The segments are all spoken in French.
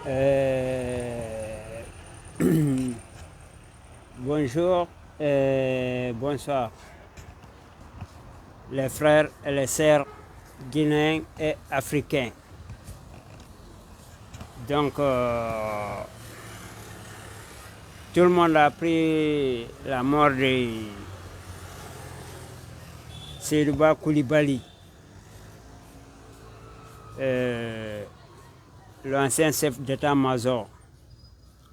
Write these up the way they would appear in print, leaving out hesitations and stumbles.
Euh, Bonjour et bonsoir, les frères et les sœurs guinéens et africains. Donc, tout le monde a appris la mort de Seydouba Koulibaly, l'ancien chef d'état-major.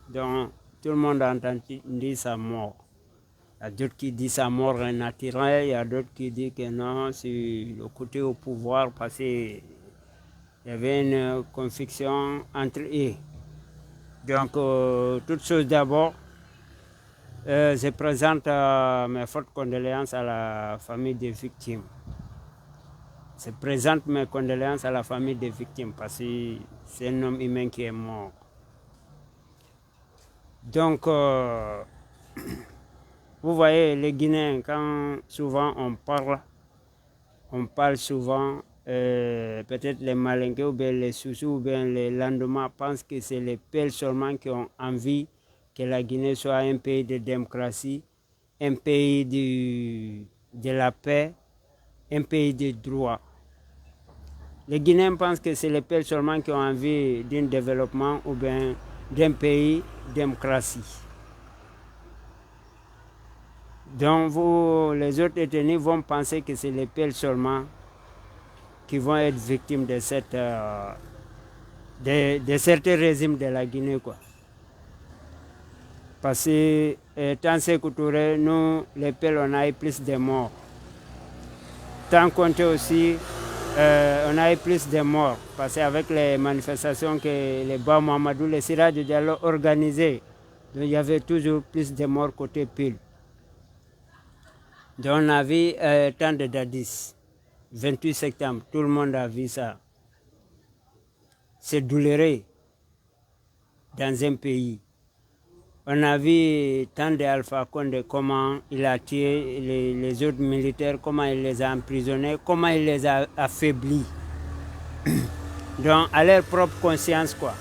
Donc, tout le monde a entendu sa mort. Il y a d'autres qui disent sa mort est naturelle, il y a d'autres qui disent que non, c'est le côté au pouvoir parce qu'il y avait une confliction entre eux. Donc, toute chose d'abord, je présente mes fortes condoléances à la famille des victimes. Je présente mes condoléances à la famille des victimes parce que c'est un homme humain qui est mort. Donc, vous voyez, les Guinéens, quand souvent on parle souvent, peut-être les Malinqués ou bien les Soussous ou bien les Landomas pensent que c'est les Peuls seulement qui ont envie que la Guinée soit un pays de démocratie, un pays de la paix, un pays de droit. Les Guinéens pensent que c'est les Peuls seulement qui ont envie d'un développement ou bien d'un pays de démocratie. Donc vous, les autres ethnies vont penser que c'est les Peuls seulement qui vont être victimes de certains régimes de la Guinée, quoi. Parce que tant Sékou Touré, nous, les Peuls, on a eu plus de morts. Tant Conté aussi, on a eu plus de morts. Parce qu'avec les manifestations que les Ba Mamadou, les Sira de Diallo organisaient, donc il y avait toujours plus de morts côté Peuls. Donc on a vu tant de Dadis, 28 septembre, tout le monde a vu ça. C'est douloureux dans un pays. On a vu tant d'Alpha Condé, comment il a tué les autres militaires, comment il les a emprisonnés, comment il les a affaiblis. Donc, à leur propre conscience, quoi.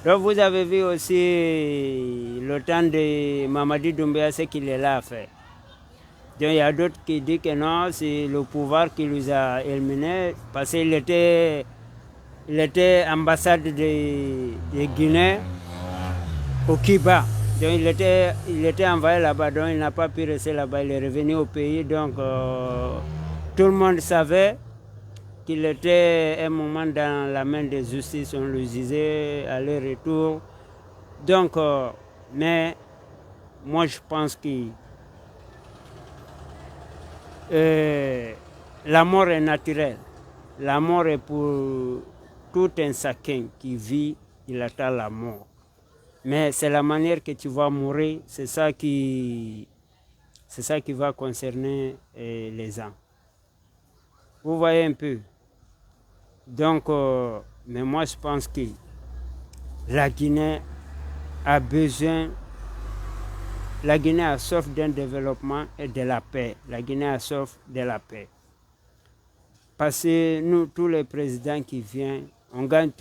Donc, vous avez vu aussi le temps de Mamadi Doumbouya, ce qu'il est là à faire. Donc, il y a d'autres qui disent que non, c'est le pouvoir qui nous a éliminés, parce qu'il était ambassade de Guinée au Kiba. Donc il était envoyé là-bas, donc il n'a pas pu rester là-bas, il est revenu au pays. Donc tout le monde savait qu'il était un moment dans la main de justice, on le disait aller-retour. Donc, mais moi je pense que la mort est naturelle. La mort est pour tout un chacun qui vit, il attend la mort. Mais c'est la manière que tu vas mourir, c'est ça qui va concerner les gens. Vous voyez un peu. Donc, mais moi je pense que la Guinée a besoin, la Guinée a soif d'un développement et de la paix. La Guinée a soif de la paix. Parce que nous, tous les présidents qui viennent, on gagne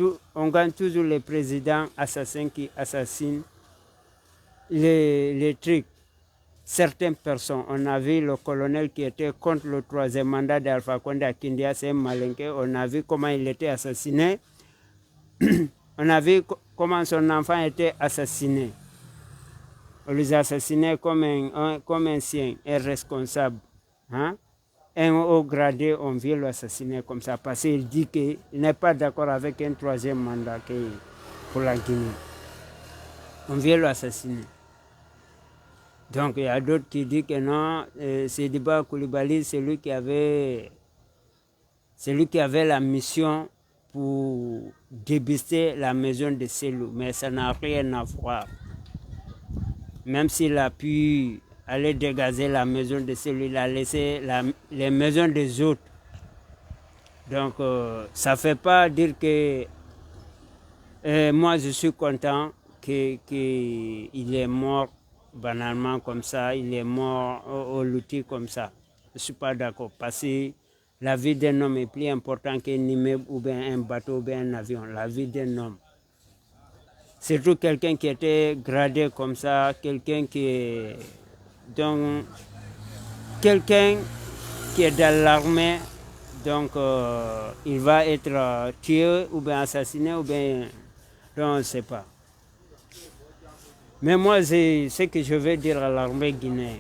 toujours les présidents assassins qui assassinent les trucs. Certaines personnes, on a vu le colonel qui était contre le troisième mandat d'Alpha Condé à Kindia, c'est Malinké, on a vu comment il était assassiné, on a vu comment son enfant était assassiné. On les a assassinés comme un sien, un responsable. Hein? Un haut gradé, on vient l'assassiner comme ça, parce qu'il dit qu'il n'est pas d'accord avec un troisième mandat pour la Guinée. On vient l'assassiner. Donc il y a d'autres qui disent que non, Seydouba Koulibaly, c'est lui qui avait la mission pour débister la maison de Selou, mais ça n'a rien à voir. Même s'il a pu aller dégazer la maison de Selou, il a laissé les maisons des autres. Donc ça ne fait pas dire que moi je suis content qu'il est mort banalement comme ça, il est mort au luttis comme ça. Je ne suis pas d'accord parce que la vie d'un homme est plus importante qu'un immeuble ou bien un bateau ou bien un avion. La vie d'un homme. Surtout quelqu'un qui était gradé comme ça, quelqu'un qui est... Donc, quelqu'un qui est dans l'armée, donc il va être tué ou bien assassiné ou bien... Donc, on ne sait pas. Mais moi, c'est ce que je vais dire à l'armée guinéenne.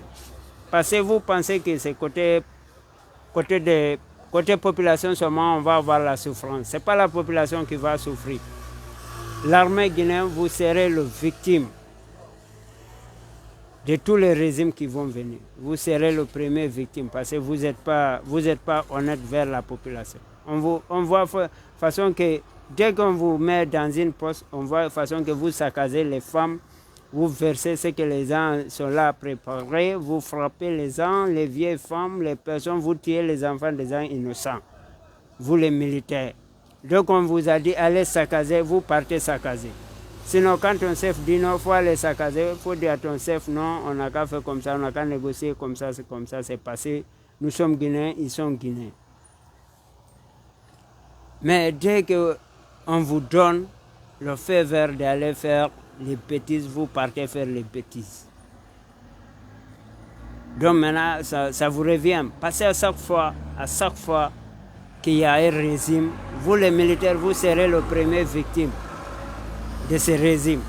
Parce que vous pensez que c'est côté population seulement on va avoir la souffrance. Ce n'est pas la population qui va souffrir. L'armée guinéenne, vous serez le victime de tous les régimes qui vont venir. Vous serez le premier victime parce que vous n'êtes pas honnête vers la population. On voit de façon que dès qu'on vous met dans une poste, on voit de façon que vous saccagez les femmes, vous versez ce que les gens sont là à préparer, vous frappez les gens, les vieilles femmes, les personnes, vous tuez les enfants des gens innocents. Vous les militaires. Donc on vous a dit allez saccager, vous partez saccager. Sinon quand ton chef dit non, il faut aller saccager, il faut dire à ton chef non, on n'a qu'à faire comme ça, on n'a qu'à négocier comme ça, c'est passé. Nous sommes Guinéens, ils sont Guinéens. Mais dès qu'on vous donne le feu vert d'aller faire les bêtises, vous partez faire les bêtises. Donc maintenant, ça vous revient. Parce à chaque fois qu'il y a un régime, vous les militaires, vous serez le premier victime de ce régime.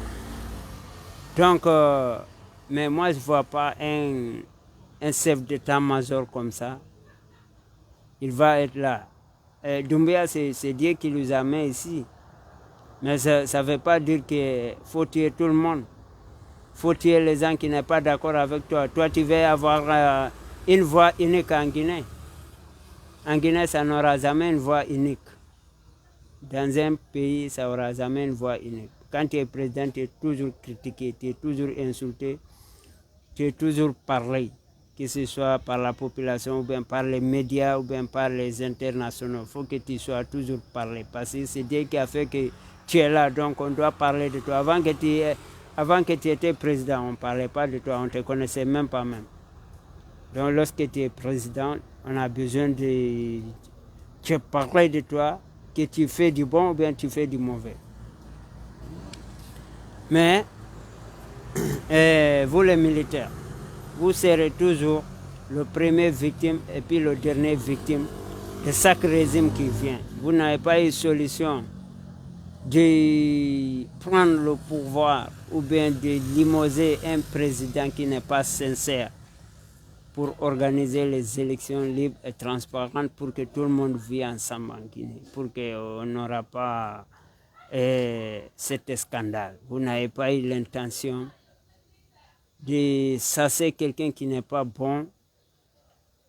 Donc, mais moi je ne vois pas un chef d'état-major comme ça. Il va être là. Doumbia, c'est Dieu qui nous a mis ici. Mais ça ne veut pas dire qu'il faut tuer tout le monde. Il faut tuer les gens qui ne sont pas d'accord avec toi. Toi, tu veux avoir une voix unique en Guinée. En Guinée, ça n'aura jamais une voix unique. Dans un pays, ça n'aura jamais une voix unique. Quand tu es président, tu es toujours critiqué, tu es toujours insulté, tu es toujours parlé, que ce soit par la population, ou bien par les médias, ou bien par les internationaux. Il faut que tu sois toujours parlé, parce que c'est Dieu qui a fait que tu es là, donc on doit parler de toi. Avant que tu étais président, on ne parlait pas de toi, on ne te connaissait même pas même. Donc lorsque tu es président, on a besoin de te parler de toi, que tu fais du bon ou bien tu fais du mauvais. Mais vous les militaires, vous serez toujours le premier victime et puis le dernier victime de chaque régime qui vient. Vous n'avez pas eu solution de prendre le pouvoir ou bien de limoger un président qui n'est pas sincère pour organiser les élections libres et transparentes pour que tout le monde vive ensemble en Guinée, pour qu'on n'aura pas cet scandale. Vous n'avez pas eu l'intention de chasser quelqu'un qui n'est pas bon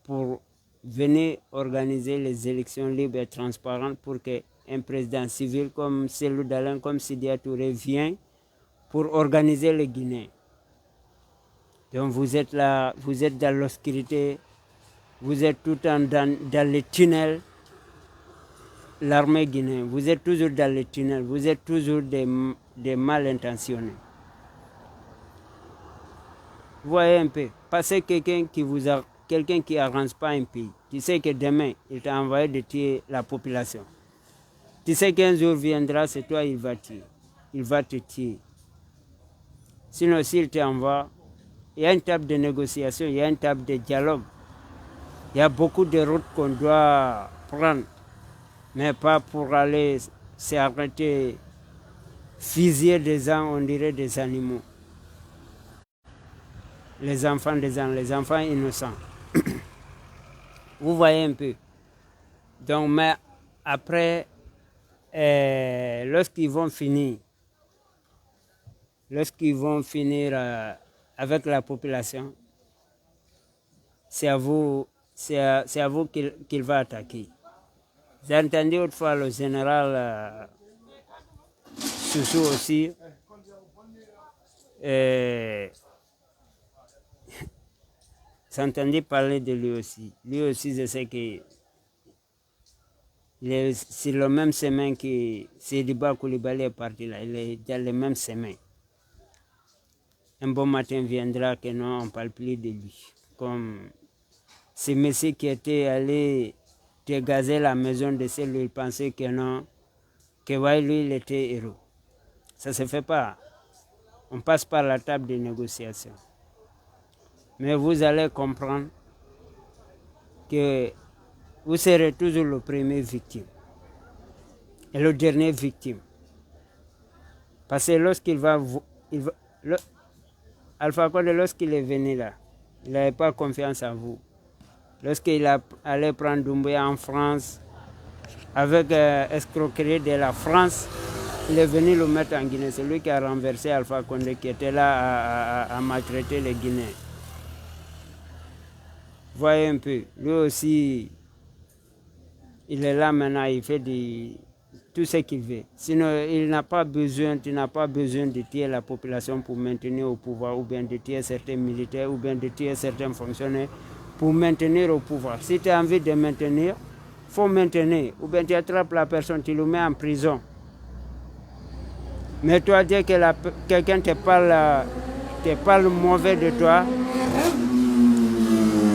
pour venir organiser les élections libres et transparentes pour qu'un président civil comme Cellou Dalein, comme Sidya Touré vient pour organiser les Guinéens. Donc vous êtes là, vous êtes dans l'obscurité, vous êtes tout le temps dans les tunnels. L'armée guinéenne, vous êtes toujours dans les tunnels, vous êtes toujours des mal intentionnés. Vous voyez un peu, parce que quelqu'un qui n'arrange pas un pays, tu sais que demain, il t'a envoyé de tuer la population. Tu sais qu'un jour viendra, c'est toi, il va tuer. Il va te tuer. Sinon, s'il t'envoie, il y a une table de négociation, il y a une table de dialogue. Il y a beaucoup de routes qu'on doit prendre, mais pas pour aller s'arrêter, fusiller des gens, on dirait des animaux. Les enfants des gens, les enfants innocents. Vous voyez un peu. Donc, mais après, lorsqu'ils vont finir avec la population, c'est à vous qu'il va attaquer. J'ai entendu autrefois le général Soussou aussi. J'ai entendu parler de lui aussi. Lui aussi, je sais que il est sur le même chemin que Sédiba Koulibaly est parti là. Il est dans le même chemin. Un bon matin viendra que non, on ne parle plus de lui. Comme ce monsieur qui était allé dégazer la maison de celui, il pensait que non, que ouais, lui, il était héros. Ça ne se fait pas. On passe par la table des négociations. Mais vous allez comprendre que vous serez toujours le premier victime et le dernier victime. Parce que lorsqu'il va... Alpha Condé, lorsqu'il est venu là, il n'avait pas confiance en vous. Lorsqu'il allait prendre Doumbouya en France, avec escroquerie de la France, il est venu le mettre en Guinée. C'est lui qui a renversé Alpha Condé, qui était là à maltraiter les Guinéens. Voyez un peu, lui aussi, il est là maintenant, il fait tout ce qu'il veut. Sinon, tu n'as pas besoin de tuer la population pour maintenir au pouvoir, ou bien de tuer certains militaires, ou bien de tuer certains fonctionnaires pour maintenir au pouvoir. Si tu as envie de maintenir, il faut maintenir. Ou bien tu attrapes la personne, tu le mets en prison. Mais toi, dès que quelqu'un te parle mauvais de toi,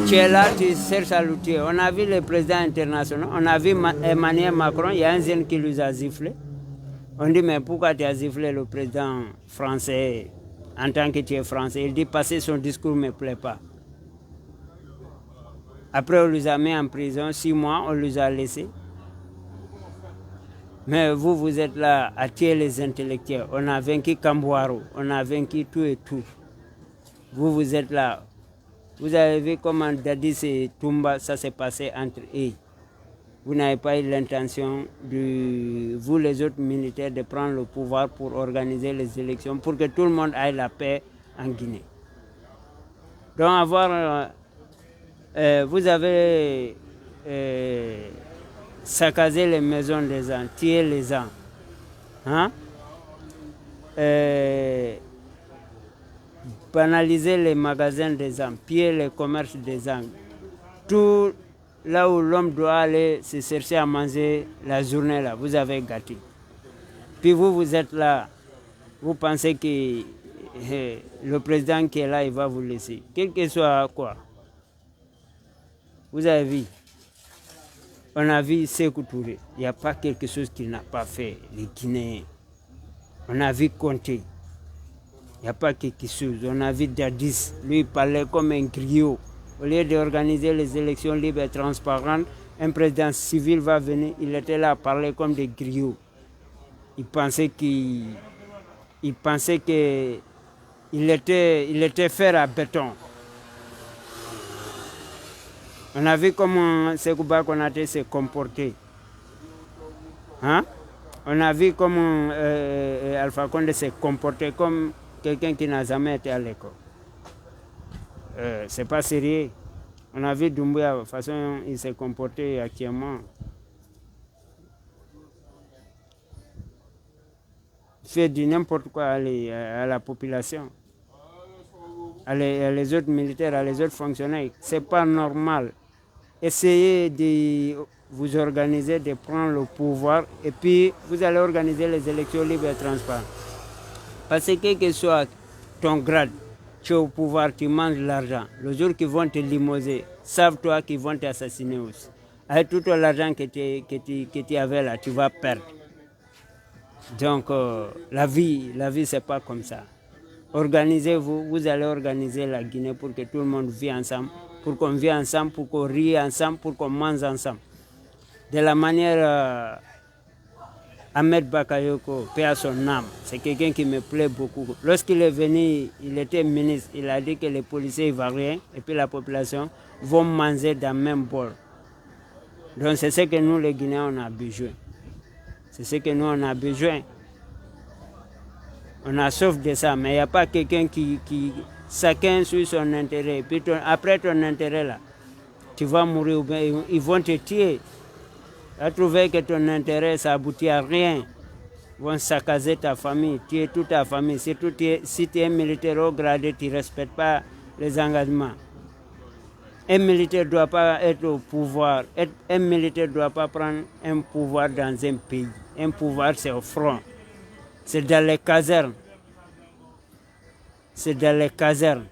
tu es là, tu cherches à le tuer. On a vu les présidents internationaux, on a vu Emmanuel Macron, il y a un jeune qui lui a sifflé. On dit, mais pourquoi tu as sifflé le président français en tant que tu es français? Il dit, passer son discours ne me plaît pas. Après, on les a mis en prison, 6 mois, on les a laissés. Mais vous êtes là à tuer les intellectuels. On a vaincu Kambouaro, on a vaincu tout et tout. Vous êtes là. Vous avez vu comment Dadis et Toumba, ça s'est passé entre eux. Vous n'avez pas eu l'intention, vous les autres militaires, de prendre le pouvoir pour organiser les élections, pour que tout le monde ait la paix en Guinée. Donc vous avez saccagé les maisons des gens, tué les gens. Hein? Banaliser les magasins des gens, piller les commerces des gens. Tout là où l'homme doit aller se chercher à manger la journée là, vous avez gâté. Puis vous êtes là, vous pensez que le président qui est là, il va vous laisser. Quel que soit quoi. Vous avez vu, on a vu Sékou Touré, il n'y a pas quelque chose qu'il n'a pas fait, les Guinéens. On a vu Conté. Il n'y a pas quelque chose. On a vu Dadis, lui il parlait comme un griot. Au lieu d'organiser les élections libres et transparentes, un président civil va venir, il était là à parler comme des griots. Il pensait qu'il était fer à béton. On a vu comment Sékouba Konaté s'est comporté. Hein? On a vu comment Alpha Condé s'est comporté comme quelqu'un qui n'a jamais été à l'école. C'est pas sérieux. On a vu Doumbouya, de toute façon, il s'est comporté actuellement. Il fait du n'importe quoi à la population, les autres militaires, à les autres fonctionnaires. C'est pas normal. Essayez de vous organiser, de prendre le pouvoir, et puis vous allez organiser les élections libres et transparentes. Parce que quel que soit ton grade, tu es au pouvoir, tu manges l'argent. Le jour qu'ils vont te limoger, savent-toi qu'ils vont t'assassiner aussi. Avec tout l'argent que tu avais là, tu vas perdre. Donc, la vie, c'est pas comme ça. Organisez-vous, vous allez organiser la Guinée pour que tout le monde vive ensemble, pour qu'on vive ensemble, pour qu'on rie ensemble, pour qu'on mange ensemble. De la manière... Ahmed Bakayoko, paix à son âme, c'est quelqu'un qui me plaît beaucoup. Lorsqu'il est venu, il était ministre, il a dit que les policiers ivoiriens et puis la population vont manger dans le même bol. Donc c'est ce que nous les Guinéens on a besoin. C'est ce que nous on a besoin. On a soif de ça, mais il n'y a pas quelqu'un qui chacun suit son intérêt. Puis après ton intérêt là, tu vas mourir ou bien ils vont te tuer. Tu as trouvé que ton intérêt, ça aboutit à rien. Ils vont saccager ta famille, tuer toute ta famille. Surtout si tu es un militaire haut gradé, tu ne respectes pas les engagements. Un militaire ne doit pas être au pouvoir. Un militaire ne doit pas prendre un pouvoir dans un pays. Un pouvoir, c'est au front. C'est dans les casernes. C'est dans les casernes.